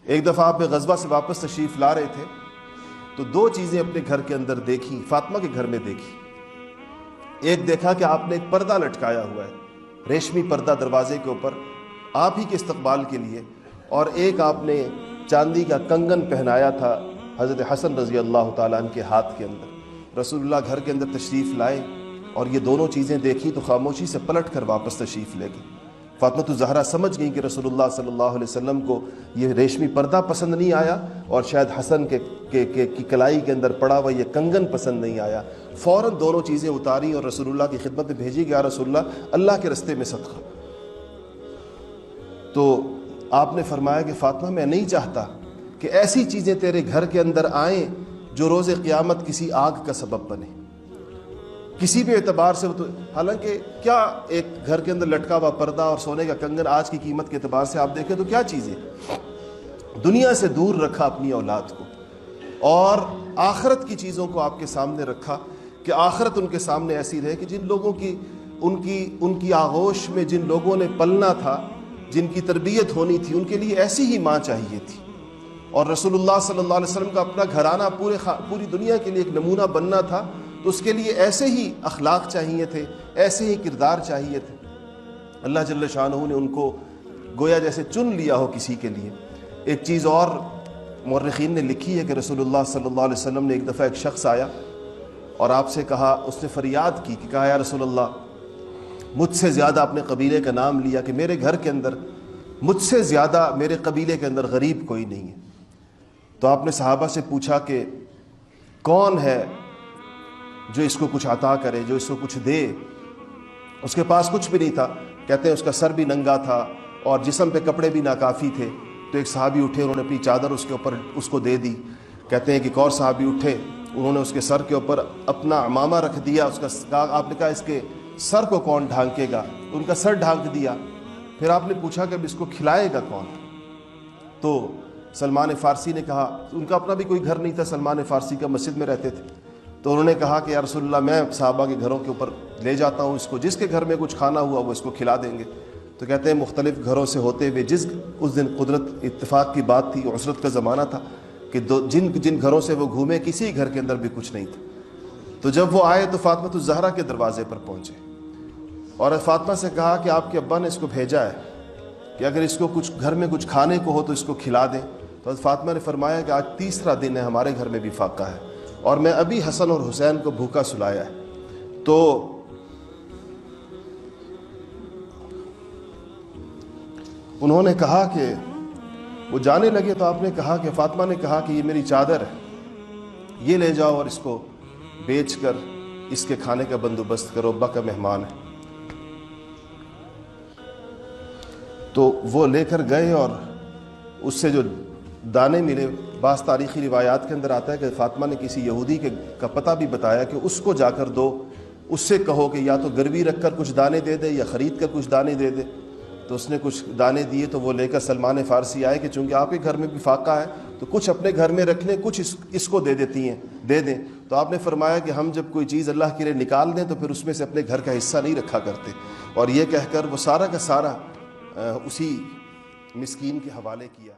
ایک دفعہ آپ غزوہ سے واپس تشریف لا رہے تھے تو دو چیزیں اپنے گھر کے اندر دیکھی، فاطمہ کے گھر میں دیکھی۔ ایک دیکھا کہ آپ نے ایک پردہ لٹکایا ہوا ہے، ریشمی پردہ دروازے کے اوپر آپ ہی کے استقبال کے لیے، اور ایک آپ نے چاندی کا کنگن پہنایا تھا حضرت حسن رضی اللہ تعالیٰ عنہ کے ہاتھ کے اندر۔ رسول اللہ گھر کے اندر تشریف لائے اور یہ دونوں چیزیں دیکھی تو خاموشی سے پلٹ کر واپس تشریف لے گئی۔ فاطمہ الزہرا سمجھ گئی کہ رسول اللہ صلی اللہ علیہ وسلم کو یہ ریشمی پردہ پسند نہیں آیا، اور شاید حسن کی کلائی کے اندر پڑا ہوا یہ کنگن پسند نہیں آیا۔ فوراً دونوں چیزیں اتاری اور رسول اللہ کی خدمت میں بھیجی کہ یا رسول اللہ کے رستے میں صدقہ۔ تو آپ نے فرمایا کہ فاطمہ میں نہیں چاہتا کہ ایسی چیزیں تیرے گھر کے اندر آئیں جو روز قیامت کسی آگ کا سبب بنے، کسی بھی اعتبار سے۔ تو حالانکہ کیا ایک گھر کے اندر لٹکا ہوا پردہ اور سونے کا کنگن آج کی قیمت کے اعتبار سے آپ دیکھیں تو کیا چیزیں، دنیا سے دور رکھا اپنی اولاد کو، اور آخرت کی چیزوں کو آپ کے سامنے رکھا کہ آخرت ان کے سامنے ایسی رہے کہ جن لوگوں کی ان کی آغوش میں جن لوگوں نے پلنا تھا، جن کی تربیت ہونی تھی، ان کے لیے ایسی ہی ماں چاہیے تھی۔ اور رسول اللہ صلی اللہ علیہ وسلم کا اپنا گھرانہ پوری دنیا کے لیے ایک نمونہ بننا تھا، تو اس کے لیے ایسے ہی اخلاق چاہیے تھے، ایسے ہی کردار چاہیے تھے۔ اللہ جل شانہ نے ان کو گویا جیسے چن لیا ہو کسی کے لیے۔ ایک چیز اور مورخین نے لکھی ہے کہ رسول اللہ صلی اللہ علیہ وسلم نے ایک دفعہ ایک شخص آیا اور آپ سے کہا، اس نے فریاد کی کہ کہا یا رسول اللہ مجھ سے زیادہ، اپنے قبیلے کا نام لیا کہ میرے گھر کے اندر مجھ سے زیادہ میرے قبیلے کے اندر غریب کوئی نہیں ہے۔ تو آپ نے صحابہ سے پوچھا کہ کون ہے جو اس کو کچھ عطا کرے، جو اس کو کچھ دے؟ اس کے پاس کچھ بھی نہیں تھا، کہتے ہیں اس کا سر بھی ننگا تھا اور جسم پہ کپڑے بھی ناکافی تھے۔ تو ایک صحابی اٹھے، انہوں نے اپنی چادر اس کے اوپر اس کو دے دی۔ کہتے ہیں کہ ایک اور صحابی اٹھے، انہوں نے اس کے سر کے اوپر اپنا عمامہ رکھ دیا، آپ نے کہا اس کے سر کو کون ڈھانکے گا؟ ان کا سر ڈھانک دیا۔ پھر آپ نے پوچھا کہ اب اس کو کھلائے گا کون؟ تو سلمان فارسی نے کہا، ان کا اپنا بھی کوئی گھر نہیں تھا، سلمان فارسی کا مسجد میں رہتے تھے، تو انہوں نے کہا کہ یا رسول اللہ میں صحابہ کے گھروں کے اوپر لے جاتا ہوں اس کو، جس کے گھر میں کچھ کھانا ہوا وہ اس کو کھلا دیں گے۔ تو کہتے ہیں مختلف گھروں سے ہوتے ہوئے اس دن قدرت اتفاق کی بات تھی، عسرت کا زمانہ تھا کہ جن گھروں سے وہ گھومے کسی گھر کے اندر بھی کچھ نہیں تھا۔ تو جب وہ آئے تو فاطمہ الزہرا کے دروازے پر پہنچے اور فاطمہ سے کہا کہ آپ کے ابا نے اس کو بھیجا ہے کہ اگر اس کو کچھ گھر میں کچھ کھانے کو ہو تو اس کو کھلا دیں۔ تو فاطمہ نے فرمایا کہ آج تیسرا دن ہے، ہمارے گھر میں بھی فاقہ ہے اور میں ابھی حسن اور حسین کو بھوکا سلایا ہے۔ تو انہوں نے کہا کہ وہ جانے لگے تو آپ نے کہا کہ فاطمہ نے کہا کہ یہ میری چادر ہے، یہ لے جاؤ اور اس کو بیچ کر اس کے کھانے کا بندوبست کرو، ابا کا مہمان ہے۔ تو وہ لے کر گئے اور اس سے جو دانے ملے، بعض تاریخی روایات کے اندر آتا ہے کہ فاطمہ نے کسی یہودی کا پتہ بھی بتایا کہ اس کو جا کر دو، اس سے کہو کہ یا تو گروی رکھ کر کچھ دانے دے دے یا خرید کر کچھ دانے دے دے۔ تو اس نے کچھ دانے دیے تو وہ لے کر سلمان فارسی آئے کہ چونکہ آپ کے گھر میں بھی فاقہ ہے تو کچھ اپنے گھر میں رکھ لیں، کچھ اس کو دے دیں۔ تو آپ نے فرمایا کہ ہم جب کوئی چیز اللہ کے لیے نکال دیں تو پھر اس میں سے اپنے گھر کا حصہ نہیں رکھا کرتے، اور یہ کہہ کر وہ سارا کا سارا اسی مسکین کے حوالے کیا۔